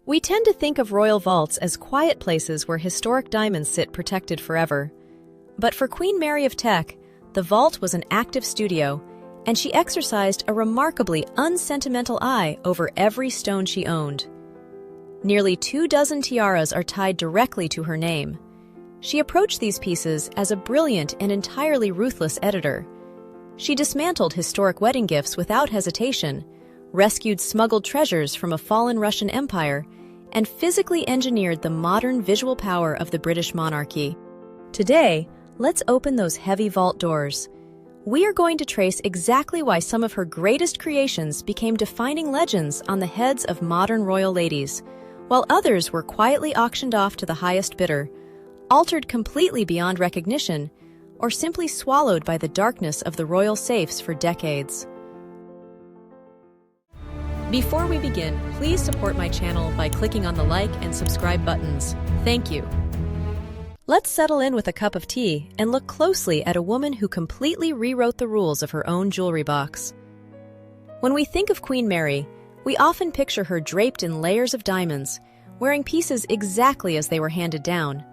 We tend to think of royal vaults as quiet places where historic diamonds sit protected forever. But for Queen Mary of Teck, the vault was an active studio, and she exercised a remarkably unsentimental eye over every stone she owned. Nearly 24 tiaras are tied directly to her name. She approached these pieces as a brilliant and entirely ruthless editor. She dismantled historic wedding gifts without hesitation, rescued smuggled treasures from a fallen Russian empire, and physically engineered the modern visual power of the British monarchy. Today, let's open those heavy vault doors. We are going to trace exactly why some of her greatest creations became defining legends on the heads of modern royal ladies, while others were quietly auctioned off to the highest bidder, altered completely beyond recognition, or simply swallowed by the darkness of the royal safes for decades. Before we begin, please support my channel by clicking on the like and subscribe buttons. Thank you. Let's settle in with a cup of tea and look closely at a woman who completely rewrote the rules of her own jewelry box. When we think of Queen Mary, we often picture her draped in layers of diamonds, wearing pieces exactly as they were handed down.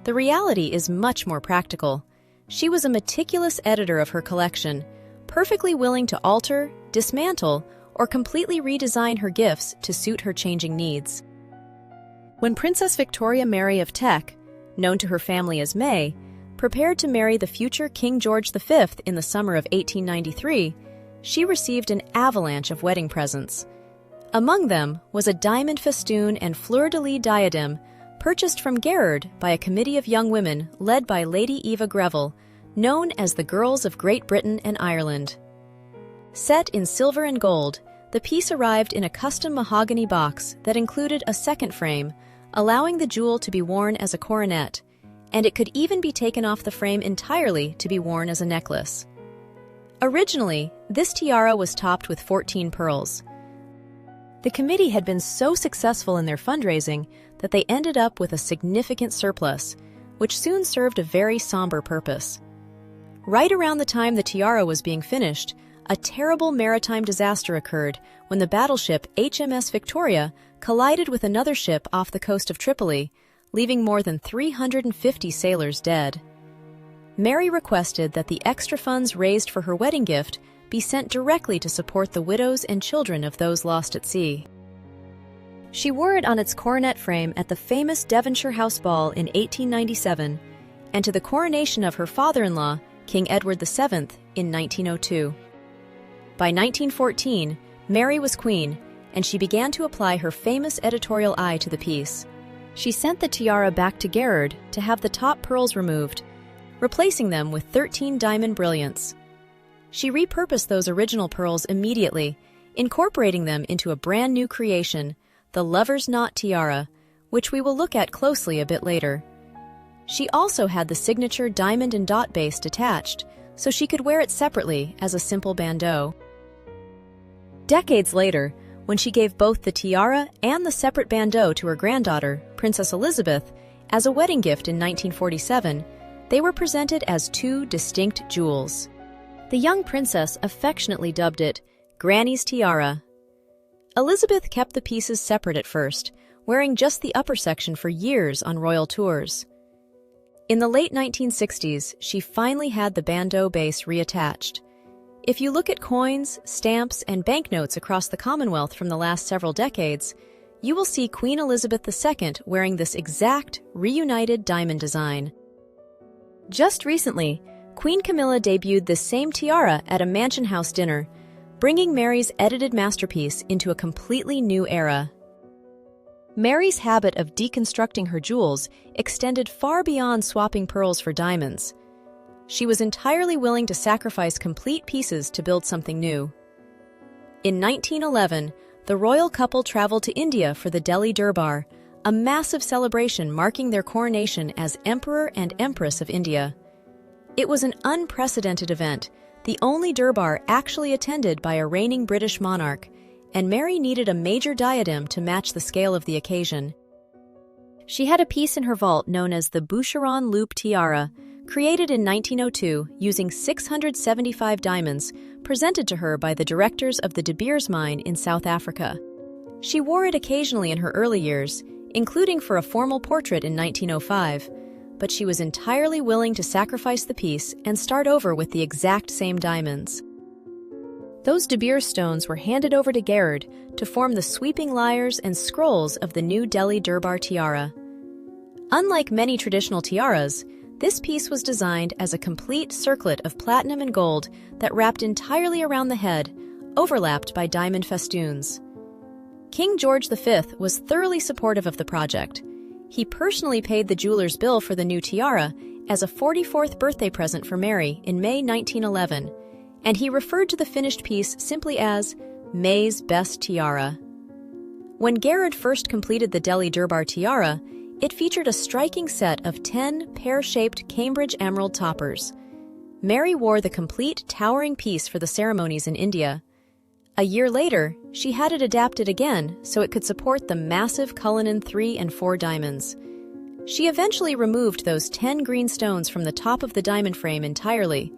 The reality is much more practical. She was a meticulous editor of her collection, perfectly willing to alter, dismantle, or completely redesign her gifts to suit her changing needs. When Princess Victoria Mary of Teck, known to her family as May, prepared to marry the future King George V in the summer of 1893, she received an avalanche of wedding presents. Among them was a diamond festoon and fleur-de-lis diadem purchased from Gerard by a committee of young women led by Lady Eva Greville, known as the Girls of Great Britain and Ireland. Set in silver and gold, the piece arrived in a custom mahogany box that included a second frame, allowing the jewel to be worn as a coronet, and it could even be taken off the frame entirely to be worn as a necklace. Originally, this tiara was topped with 14 pearls. The committee had been so successful in their fundraising that they ended up with a significant surplus, which soon served a very somber purpose. Right around the time the tiara was being finished, a terrible maritime disaster occurred when the battleship HMS Victoria collided with another ship off the coast of Tripoli, leaving more than 350 sailors dead. Mary requested that the extra funds raised for her wedding gift be sent directly to support the widows and children of those lost at sea. She wore it on its coronet frame at the famous Devonshire House Ball in 1897, and to the coronation of her father-in-law, King Edward VII, in 1902. By 1914, Mary was queen, and she began to apply her famous editorial eye to the piece. She sent the tiara back to Gerard to have the top pearls removed, replacing them with 13 diamond brilliants. She repurposed those original pearls immediately, incorporating them into a brand new creation, the Lover's Knot tiara, which we will look at closely a bit later. She also had the signature diamond and dot base detached, so she could wear it separately as a simple bandeau. Decades later, when she gave both the tiara and the separate bandeau to her granddaughter, Princess Elizabeth, as a wedding gift in 1947, they were presented as two distinct jewels. The young princess affectionately dubbed it Granny's Tiara. Elizabeth kept the pieces separate at first, wearing just the upper section for years on royal tours. In the late 1960s, she finally had the bandeau base reattached. If you look at coins, stamps, and banknotes across the Commonwealth from the last several decades, you will see Queen Elizabeth II wearing this exact, reunited diamond design. Just recently, Queen Camilla debuted this same tiara at a Mansion House dinner, bringing Mary's edited masterpiece into a completely new era. Mary's habit of deconstructing her jewels extended far beyond swapping pearls for diamonds. She was entirely willing to sacrifice complete pieces to build something new. In 1911, the royal couple traveled to India for the Delhi Durbar, a massive celebration marking their coronation as Emperor and Empress of India. It was an unprecedented event, the only Durbar actually attended by a reigning British monarch, and Mary needed a major diadem to match the scale of the occasion. She had a piece in her vault known as the Boucheron Loop Tiara, created in 1902 using 675 diamonds presented to her by the directors of the De Beers mine in South Africa. She wore it occasionally in her early years, including for a formal portrait in 1905, but she was entirely willing to sacrifice the piece and start over with the exact same diamonds. Those De Beers stones were handed over to Gerard to form the sweeping lyres and scrolls of the new Delhi Durbar tiara. Unlike many traditional tiaras, this piece was designed as a complete circlet of platinum and gold that wrapped entirely around the head, overlapped by diamond festoons. King George V was thoroughly supportive of the project. He personally paid the jeweler's bill for the new tiara as a 44th birthday present for Mary in May 1911, and he referred to the finished piece simply as May's best tiara. When Gerard first completed the Delhi Durbar tiara, it featured a striking set of 10 pear-shaped Cambridge emerald toppers. Mary wore the complete towering piece for the ceremonies in India. A year later, she had it adapted again so it could support the massive Cullinan 3 and 4 diamonds. She eventually removed those 10 green stones from the top of the diamond frame entirely.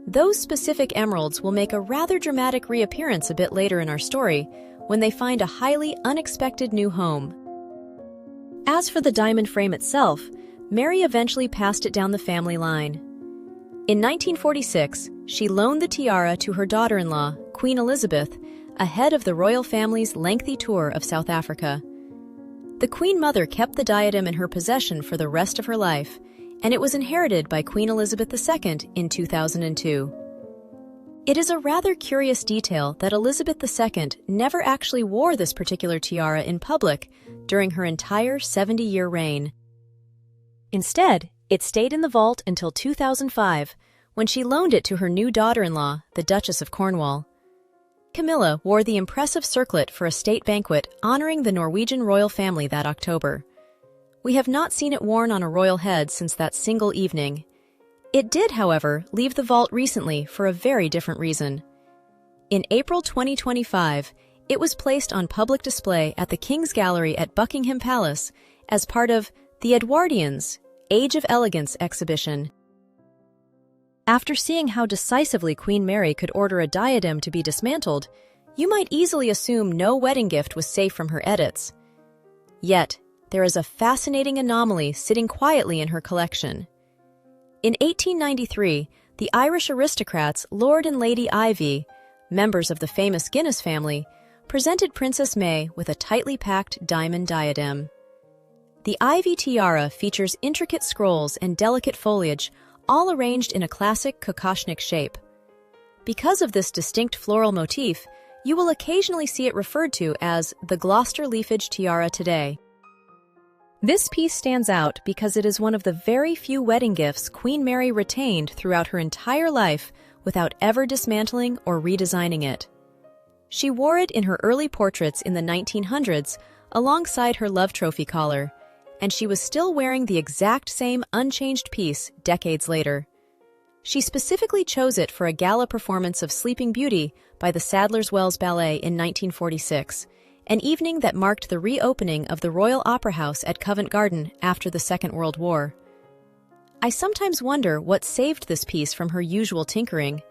Those specific emeralds will make a rather dramatic reappearance a bit later in our story when they find a highly unexpected new home. As for the diamond frame itself, Mary eventually passed it down the family line. In 1946, she loaned the tiara to her daughter-in-law, Queen Elizabeth, ahead of the royal family's lengthy tour of South Africa. The Queen Mother kept the diadem in her possession for the rest of her life, and it was inherited by Queen Elizabeth II in 2002. It is a rather curious detail that Elizabeth II never actually wore this particular tiara in public during her entire 70-year reign. Instead, it stayed in the vault until 2005, when she loaned it to her new daughter-in-law, the Duchess of Cornwall. Camilla wore the impressive circlet for a state banquet honoring the Norwegian royal family that October. We have not seen it worn on a royal head since that single evening. It did, however, leave the vault recently for a very different reason. In April 2025, it was placed on public display at the King's Gallery at Buckingham Palace as part of the Edwardians Age of Elegance exhibition. After seeing how decisively Queen Mary could order a diadem to be dismantled, you might easily assume no wedding gift was safe from her edits. Yet, there is a fascinating anomaly sitting quietly in her collection. In 1893, the Irish aristocrats Lord and Lady Ivy, members of the famous Guinness family, presented Princess May with a tightly packed diamond diadem. The Ivy tiara features intricate scrolls and delicate foliage, all arranged in a classic Kokoshnik shape. Because of this distinct floral motif, you will occasionally see it referred to as the Gloucester leafage tiara today. This piece stands out because it is one of the very few wedding gifts Queen Mary retained throughout her entire life without ever dismantling or redesigning it. She wore it in her early portraits in the 1900s alongside her love trophy collar, and she was still wearing the exact same unchanged piece decades later. She specifically chose it for a gala performance of Sleeping Beauty by the Sadler's Wells Ballet in 1946, an evening that marked the reopening of the Royal Opera House at Covent Garden after the Second World War. I sometimes wonder what saved this piece from her usual tinkering.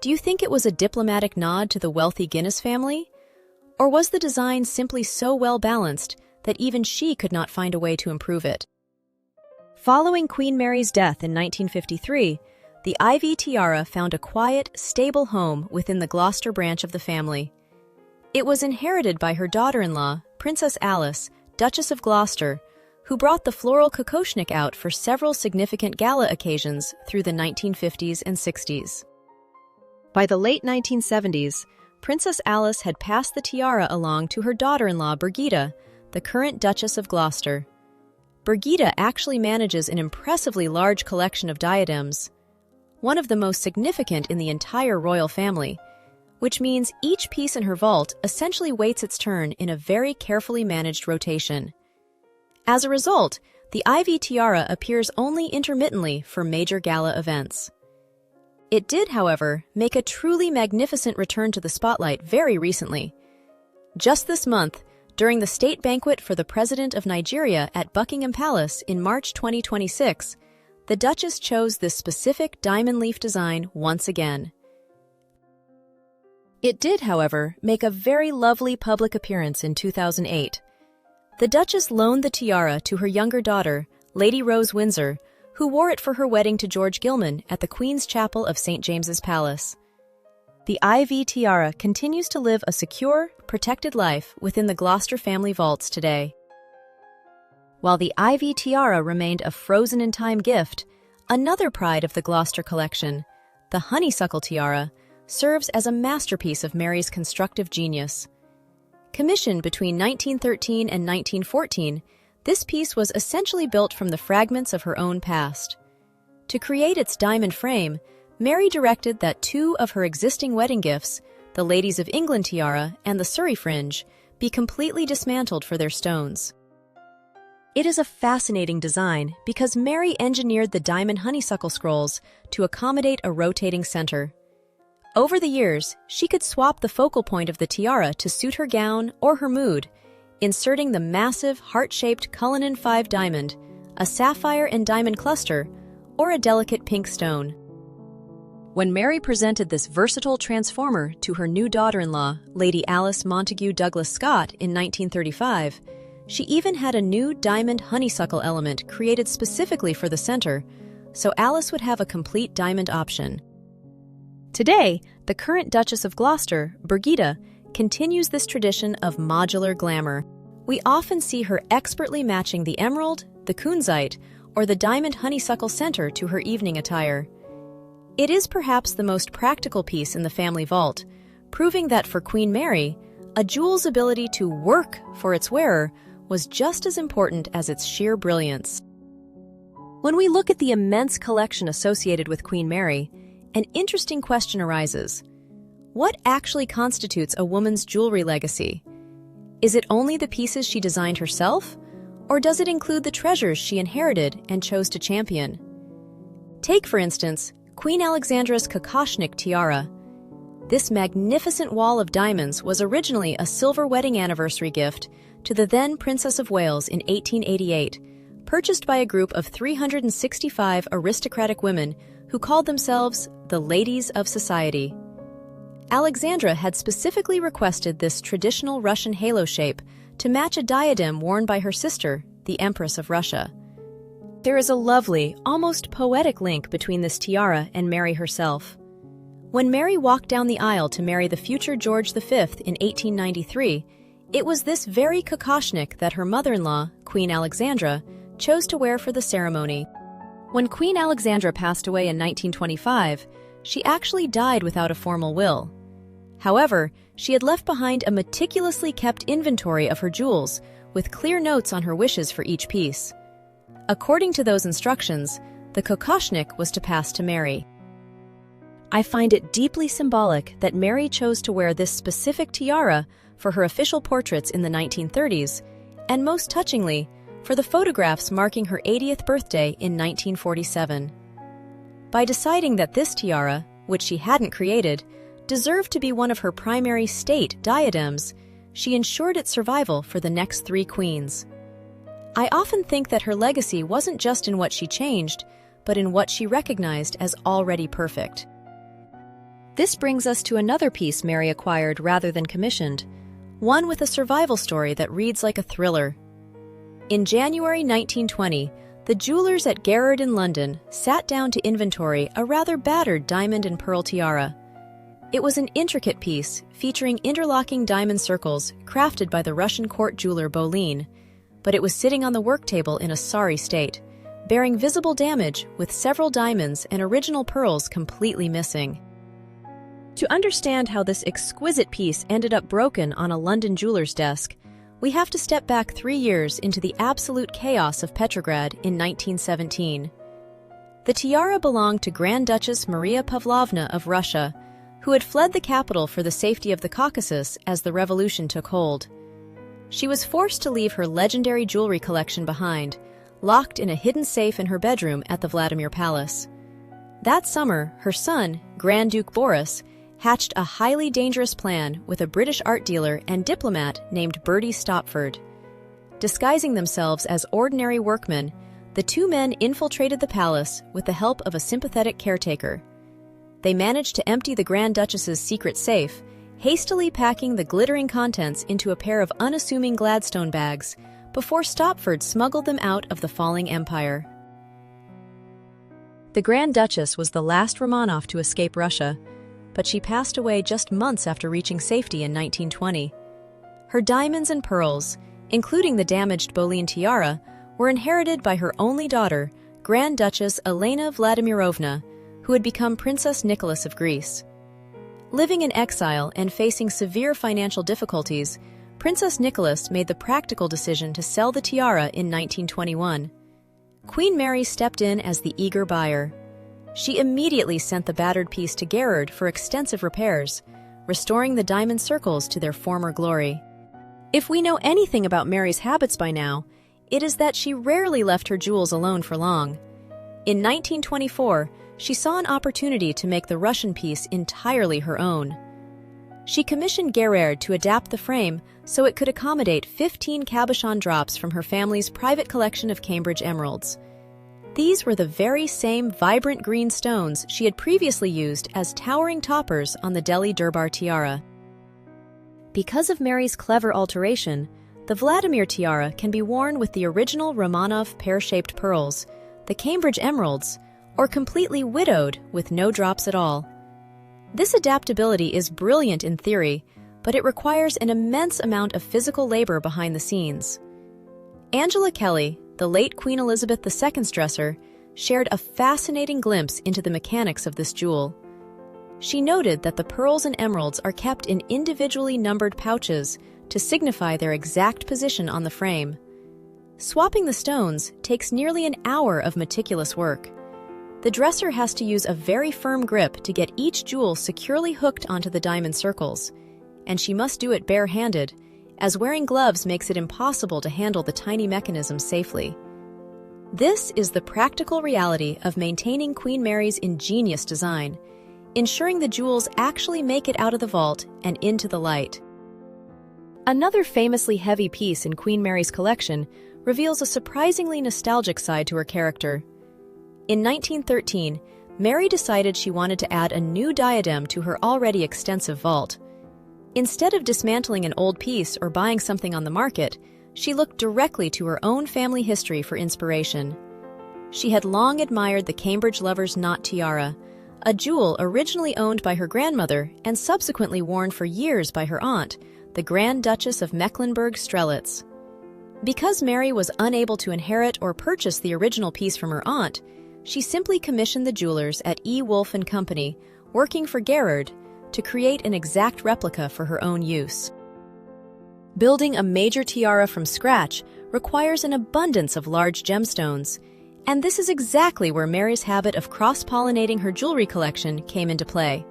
Do you think it was a diplomatic nod to the wealthy Guinness family? Or was the design simply so well balanced that even she could not find a way to improve it? Following Queen Mary's death in 1953, the Ivy tiara found a quiet, stable home within the Gloucester branch of the family. It was inherited by her daughter-in-law, Princess Alice, Duchess of Gloucester, who brought the floral Kokoshnik out for several significant gala occasions through the 1950s and 60s. By the late 1970s, Princess Alice had passed the tiara along to her daughter-in-law, Birgitta, the current Duchess of Gloucester. Birgitta actually manages an impressively large collection of diadems, one of the most significant in the entire royal family, which means each piece in her vault essentially waits its turn in a very carefully managed rotation. As a result, the Ivy tiara appears only intermittently for major gala events. It did, however, make a truly magnificent return to the spotlight very recently. Just this month, during the state banquet for the President of Nigeria at Buckingham Palace in March 2026, the Duchess chose this specific diamond leaf design once again. It did, however, make a very lovely public appearance in 2008. The Duchess loaned the tiara to her younger daughter, Lady Rose Windsor, who wore it for her wedding to George Gilman at the Queen's Chapel of St. James's Palace. The IV tiara continues to live a secure, protected life within the Gloucester family vaults today. While the IV tiara remained a frozen-in-time gift, another pride of the Gloucester collection, the Honeysuckle tiara, serves as a masterpiece of Mary's constructive genius. Commissioned between 1913 and 1914, this piece was essentially built from the fragments of her own past. To create its diamond frame, Mary directed that two of her existing wedding gifts, the Ladies of England tiara and the Surrey fringe, be completely dismantled for their stones. It is a fascinating design because Mary engineered the diamond honeysuckle scrolls to accommodate a rotating center. Over the years, she could swap the focal point of the tiara to suit her gown or her mood, inserting the massive heart-shaped Cullinan 5 diamond, a sapphire and diamond cluster, or a delicate pink stone. When Mary presented this versatile transformer to her new daughter-in-law, Lady Alice Montague Douglas Scott, in 1935, she even had a new diamond honeysuckle element created specifically for the center, so Alice would have a complete diamond option. Today, the current Duchess of Gloucester, Birgitta, continues this tradition of modular glamour. We often see her expertly matching the emerald, the kunzite, or the diamond honeysuckle center to her evening attire. It is perhaps the most practical piece in the family vault, proving that for Queen Mary, a jewel's ability to work for its wearer was just as important as its sheer brilliance. When we look at the immense collection associated with Queen Mary, an interesting question arises. What actually constitutes a woman's jewelry legacy? Is it only the pieces she designed herself, or does it include the treasures she inherited and chose to champion? Take, for instance, Queen Alexandra's Kokoshnik tiara. This magnificent wall of diamonds was originally a silver wedding anniversary gift to the then Princess of Wales in 1888, purchased by a group of 365 aristocratic women who called themselves the Ladies of Society. Alexandra had specifically requested this traditional Russian halo shape to match a diadem worn by her sister, the Empress of Russia. There is a lovely, almost poetic link between this tiara and Mary herself. When Mary walked down the aisle to marry the future George V in 1893, it was this very Kokoshnik that her mother-in-law, Queen Alexandra, chose to wear for the ceremony. When Queen Alexandra passed away in 1925, she actually died without a formal will. However, she had left behind a meticulously kept inventory of her jewels, with clear notes on her wishes for each piece. According to those instructions, the Kokoshnik was to pass to Mary. I find it deeply symbolic that Mary chose to wear this specific tiara for her official portraits in the 1930s, and most touchingly, for the photographs marking her 80th birthday in 1947. By deciding that this tiara, which she hadn't created, deserved to be one of her primary state diadems, she ensured its survival for the next 3 queens. I often think that her legacy wasn't just in what she changed, but in what she recognized as already perfect. This brings us to another piece Mary acquired rather than commissioned, one with a survival story that reads like a thriller. In January 1920, the jewelers at Garrard in London sat down to inventory a rather battered diamond and pearl tiara. It was an intricate piece featuring interlocking diamond circles crafted by the Russian court jeweler Bolin, but it was sitting on the work table in a sorry state, bearing visible damage with several diamonds and original pearls completely missing. To understand how this exquisite piece ended up broken on a London jeweler's desk, we have to step back 3 years into the absolute chaos of Petrograd in 1917. The tiara belonged to Grand Duchess Maria Pavlovna of Russia, who had fled the capital for the safety of the Caucasus as the revolution took hold. She was forced to leave her legendary jewelry collection behind, locked in a hidden safe in her bedroom at the Vladimir Palace. That summer, her son, Grand Duke Boris, hatched a highly dangerous plan with a British art dealer and diplomat named Bertie Stopford. Disguising themselves as ordinary workmen, the 2 men infiltrated the palace with the help of a sympathetic caretaker. They managed to empty the Grand Duchess's secret safe, hastily packing the glittering contents into a pair of unassuming Gladstone bags before Stopford smuggled them out of the falling empire. The Grand Duchess was the last Romanov to escape Russia, but she passed away just months after reaching safety in 1920. Her diamonds and pearls, including the damaged Bolin tiara, were inherited by her only daughter, Grand Duchess Elena Vladimirovna, who had become Princess Nicholas of Greece. Living in exile and facing severe financial difficulties, Princess Nicholas made the practical decision to sell the tiara in 1921. Queen Mary stepped in as the eager buyer. She immediately sent the battered piece to Gerard for extensive repairs, restoring the diamond circles to their former glory. If we know anything about Mary's habits by now, it is that she rarely left her jewels alone for long. In 1924, she saw an opportunity to make the Russian piece entirely her own. She commissioned Gerard to adapt the frame so it could accommodate 15 cabochon drops from her family's private collection of Cambridge emeralds. These were the very same vibrant green stones she had previously used as towering toppers on the Delhi Durbar tiara. Because of Mary's clever alteration, the Vladimir tiara can be worn with the original Romanov pear-shaped pearls, the Cambridge emeralds, or completely widowed with no drops at all. This adaptability is brilliant in theory, but it requires an immense amount of physical labor behind the scenes. Angela Kelly, the late Queen Elizabeth II's dresser, shared a fascinating glimpse into the mechanics of this jewel. She noted that the pearls and emeralds are kept in individually numbered pouches to signify their exact position on the frame. Swapping the stones takes nearly an hour of meticulous work. The dresser has to use a very firm grip to get each jewel securely hooked onto the diamond circles, and she must do it bare-handed, as wearing gloves makes it impossible to handle the tiny mechanism safely. This is the practical reality of maintaining Queen Mary's ingenious design, ensuring the jewels actually make it out of the vault and into the light. Another famously heavy piece in Queen Mary's collection reveals a surprisingly nostalgic side to her character. In 1913, Mary decided she wanted to add a new diadem to her already extensive vault. Instead of dismantling an old piece or buying something on the market, she looked directly to her own family history for inspiration. She had long admired the Cambridge Lover's Knot tiara, a jewel originally owned by her grandmother and subsequently worn for years by her aunt, the Grand Duchess of Mecklenburg-Strelitz. Because Mary was unable to inherit or purchase the original piece from her aunt, she simply commissioned the jewelers at E. Wolf & Company, working for Gerard, to create an exact replica for her own use. Building a major tiara from scratch requires an abundance of large gemstones, and this is exactly where Mary's habit of cross-pollinating her jewelry collection came into play.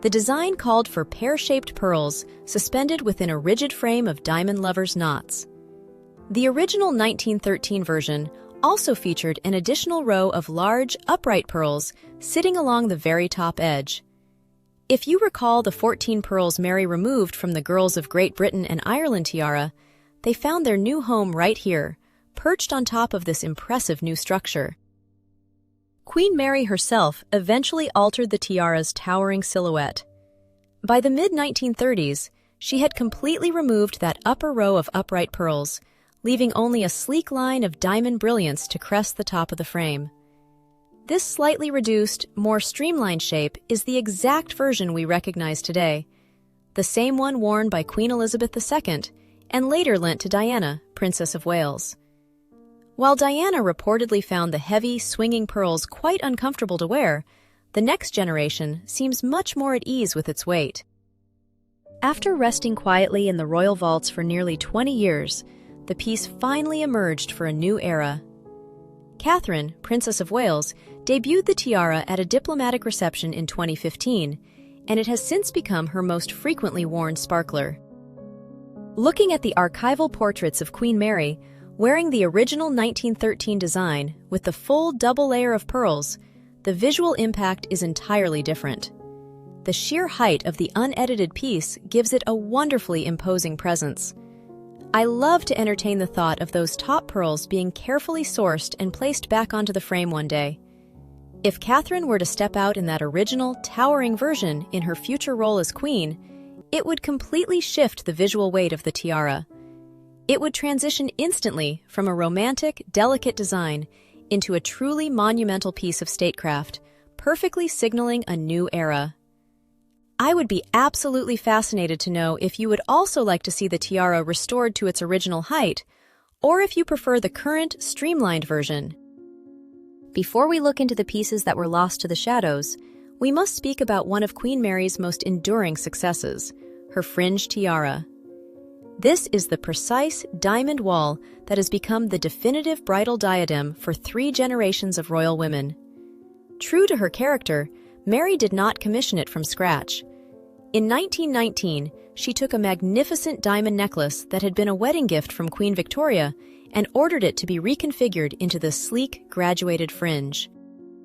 The design called for pear-shaped pearls suspended within a rigid frame of diamond lovers' knots. The original 1913 version also featured an additional row of large, upright pearls sitting along the very top edge. If you recall the 14 pearls Mary removed from the Girls of Great Britain and Ireland tiara, they found their new home right here, perched on top of this impressive new structure. Queen Mary herself eventually altered the tiara's towering silhouette. By the mid-1930s, she had completely removed that upper row of upright pearls, leaving only a sleek line of diamond brilliance to crest the top of the frame. This slightly reduced, more streamlined shape is the exact version we recognize today, the same one worn by Queen Elizabeth II and later lent to Diana, Princess of Wales. While Diana reportedly found the heavy, swinging pearls quite uncomfortable to wear, the next generation seems much more at ease with its weight. After resting quietly in the royal vaults for nearly 20 years, the piece finally emerged for a new era. Catherine, Princess of Wales, debuted the tiara at a diplomatic reception in 2015, and it has since become her most frequently worn sparkler. Looking at the archival portraits of Queen Mary, wearing the original 1913 design with the full double layer of pearls, the visual impact is entirely different. The sheer height of the unedited piece gives it a wonderfully imposing presence. I love to entertain the thought of those top pearls being carefully sourced and placed back onto the frame one day. If Catherine were to step out in that original, towering version in her future role as queen, it would completely shift the visual weight of the tiara. It would transition instantly from a romantic, delicate design into a truly monumental piece of statecraft, perfectly signaling a new era. I would be absolutely fascinated to know if you would also like to see the tiara restored to its original height, or if you prefer the current, streamlined version. Before we look into the pieces that were lost to the shadows, we must speak about one of Queen Mary's most enduring successes, her fringe tiara. This is the precise diamond wall that has become the definitive bridal diadem for 3 generations of royal women. True to her character, Mary did not commission it from scratch. In 1919, she took a magnificent diamond necklace that had been a wedding gift from Queen Victoria and ordered it to be reconfigured into the sleek, graduated fringe.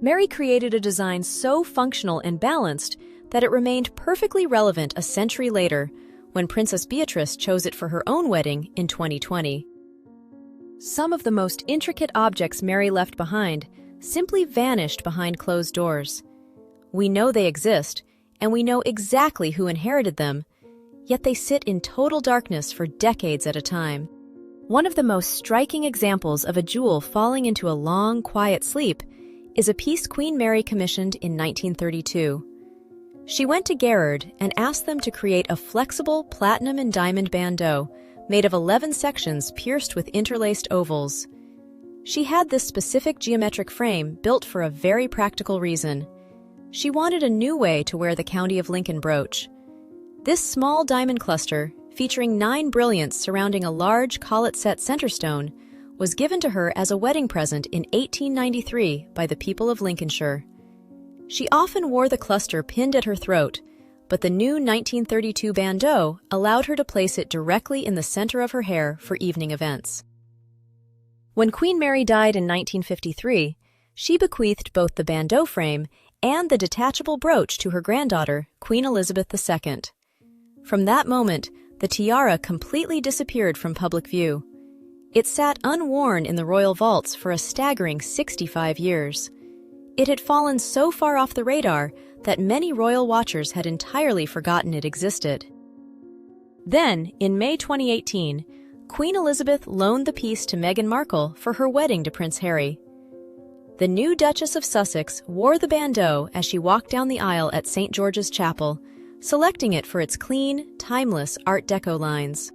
Mary created a design so functional and balanced that it remained perfectly relevant a century later, when Princess Beatrice chose it for her own wedding in 2020. Some of the most intricate objects Mary left behind simply vanished behind closed doors. We know they exist, and we know exactly who inherited them, yet they sit in total darkness for decades at a time. One of the most striking examples of a jewel falling into a long, quiet sleep is a piece Queen Mary commissioned in 1932. She went to Gerard and asked them to create a flexible platinum and diamond bandeau made of 11 sections pierced with interlaced ovals. She had this specific geometric frame built for a very practical reason. She wanted a new way to wear the County of Lincoln brooch. This small diamond cluster, featuring 9 brilliants surrounding a large collet-set centerstone, was given to her as a wedding present in 1893 by the people of Lincolnshire. She often wore the cluster pinned at her throat, but the new 1932 bandeau allowed her to place it directly in the center of her hair for evening events. When Queen Mary died in 1953, she bequeathed both the bandeau frame and the detachable brooch to her granddaughter, Queen Elizabeth II. From that moment, the tiara completely disappeared from public view. It sat unworn in the royal vaults for a staggering 65 years. It had fallen so far off the radar that many royal watchers had entirely forgotten it existed. Then, in May 2018, Queen Elizabeth loaned the piece to Meghan Markle for her wedding to Prince Harry. The new Duchess of Sussex wore the bandeau as she walked down the aisle at St. George's Chapel, selecting it for its clean, timeless Art Deco lines.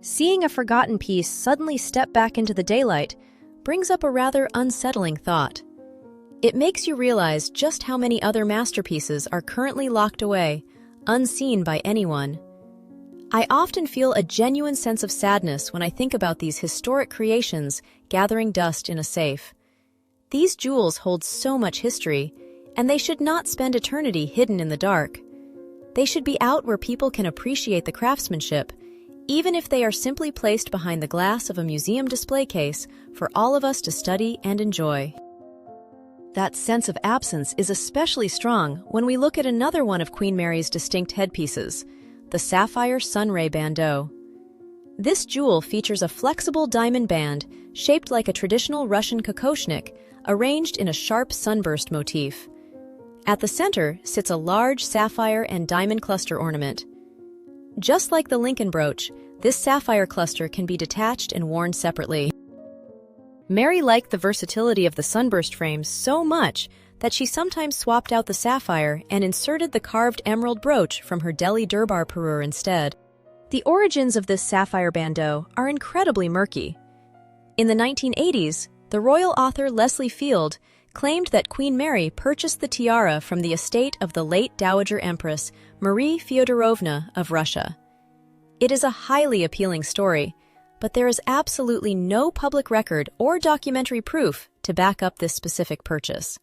Seeing a forgotten piece suddenly step back into the daylight brings up a rather unsettling thought. It makes you realize just how many other masterpieces are currently locked away, unseen by anyone. I often feel a genuine sense of sadness when I think about these historic creations gathering dust in a safe. These jewels hold so much history, and they should not spend eternity hidden in the dark. They should be out where people can appreciate the craftsmanship, even if they are simply placed behind the glass of a museum display case for all of us to study and enjoy. That sense of absence is especially strong when we look at another one of Queen Mary's distinct headpieces, the sapphire sunray bandeau. This jewel features a flexible diamond band shaped like a traditional Russian Kokoshnik, arranged in a sharp sunburst motif. At the center sits a large sapphire and diamond cluster ornament. Just like the Lincoln brooch, this sapphire cluster can be detached and worn separately. Mary liked the versatility of the sunburst frame so much that she sometimes swapped out the sapphire and inserted the carved emerald brooch from her Delhi Durbar parure instead. The origins of this sapphire bandeau are incredibly murky. In the 1980s, the royal author Leslie Field claimed that Queen Mary purchased the tiara from the estate of the late Dowager Empress Marie Fyodorovna of Russia. It is a highly appealing story, but there is absolutely no public record or documentary proof to back up this specific purchase.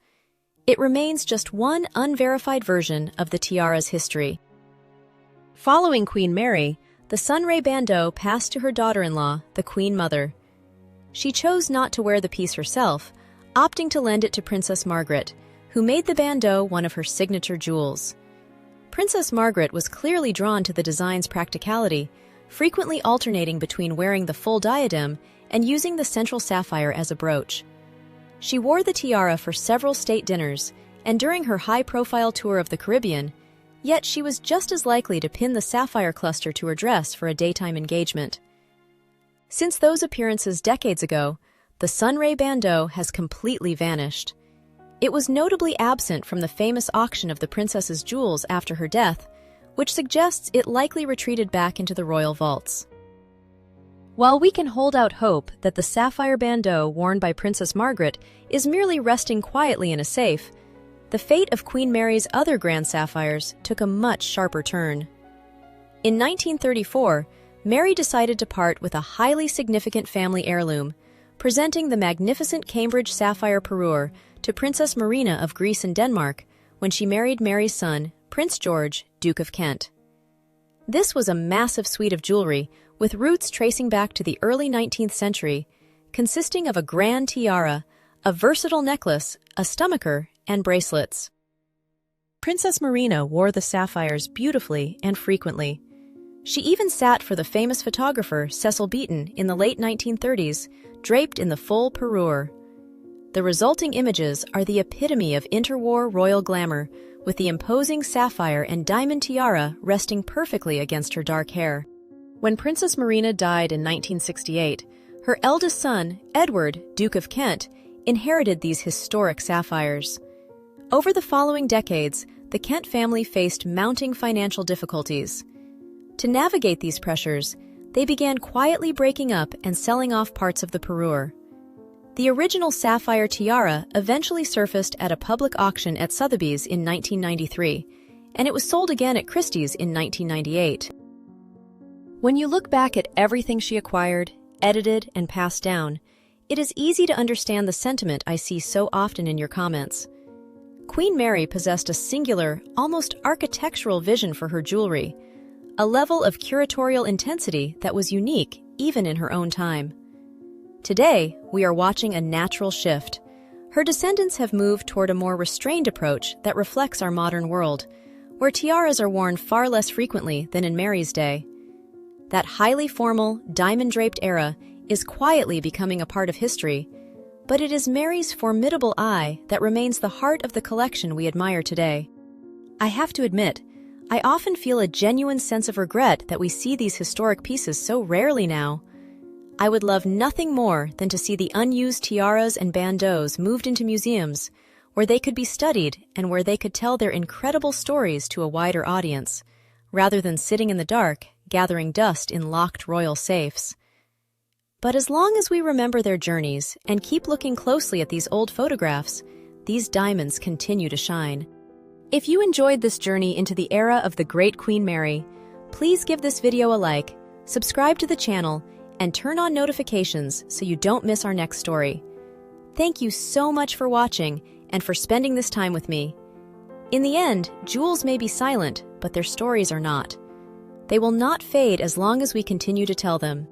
It remains just one unverified version of the tiara's history. Following Queen Mary, the sunray bandeau passed to her daughter-in-law, the Queen Mother. She chose not to wear the piece herself, opting to lend it to Princess Margaret, who made the bandeau one of her signature jewels. Princess Margaret was clearly drawn to the design's practicality, frequently alternating between wearing the full diadem and using the central sapphire as a brooch. She wore the tiara for several state dinners, and during her high-profile tour of the Caribbean, Yet she was just as likely to pin the sapphire cluster to her dress for a daytime engagement. Since those appearances decades ago, the sunray bandeau has completely vanished. It was notably absent from the famous auction of the princess's jewels after her death, which suggests it likely retreated back into the royal vaults. While we can hold out hope that the sapphire bandeau worn by Princess Margaret is merely resting quietly in a safe, the fate of Queen Mary's other grand sapphires took a much sharper turn. In 1934, Mary decided to part with a highly significant family heirloom, presenting the magnificent Cambridge sapphire parure to Princess Marina of Greece and Denmark when she married Mary's son, Prince George, Duke of Kent. This was a massive suite of jewelry with roots tracing back to the early 19th century, consisting of a grand tiara, a versatile necklace, a stomacher, and bracelets. Princess Marina wore the sapphires beautifully and frequently. She even sat for the famous photographer Cecil Beaton in the late 1930s, draped in the full parure. The resulting images are the epitome of interwar royal glamour, with the imposing sapphire and diamond tiara resting perfectly against her dark hair. When Princess Marina died in 1968, her eldest son, Edward, Duke of Kent, inherited these historic sapphires. Over the following decades, the Kent family faced mounting financial difficulties. To navigate these pressures, they began quietly breaking up and selling off parts of the parure. The original sapphire tiara eventually surfaced at a public auction at Sotheby's in 1993, and it was sold again at Christie's in 1998. When you look back at everything she acquired, edited, and passed down, it is easy to understand the sentiment I see so often in your comments. Queen Mary possessed a singular, almost architectural vision for her jewelry, a level of curatorial intensity that was unique even in her own time. Today, we are watching a natural shift. Her descendants have moved toward a more restrained approach that reflects our modern world, where tiaras are worn far less frequently than in Mary's day. That highly formal, diamond-draped era is quietly becoming a part of history, but it is Mary's formidable eye that remains the heart of the collection we admire today. I have to admit, I often feel a genuine sense of regret that we see these historic pieces so rarely now. I would love nothing more than to see the unused tiaras and bandeaus moved into museums, where they could be studied and where they could tell their incredible stories to a wider audience, rather than sitting in the dark, gathering dust in locked royal safes. But as long as we remember their journeys and keep looking closely at these old photographs, these diamonds continue to shine. If you enjoyed this journey into the era of the great Queen Mary, please give this video a like, subscribe to the channel, and turn on notifications so you don't miss our next story. Thank you so much for watching and for spending this time with me. In the end, jewels may be silent, but their stories are not. They will not fade as long as we continue to tell them.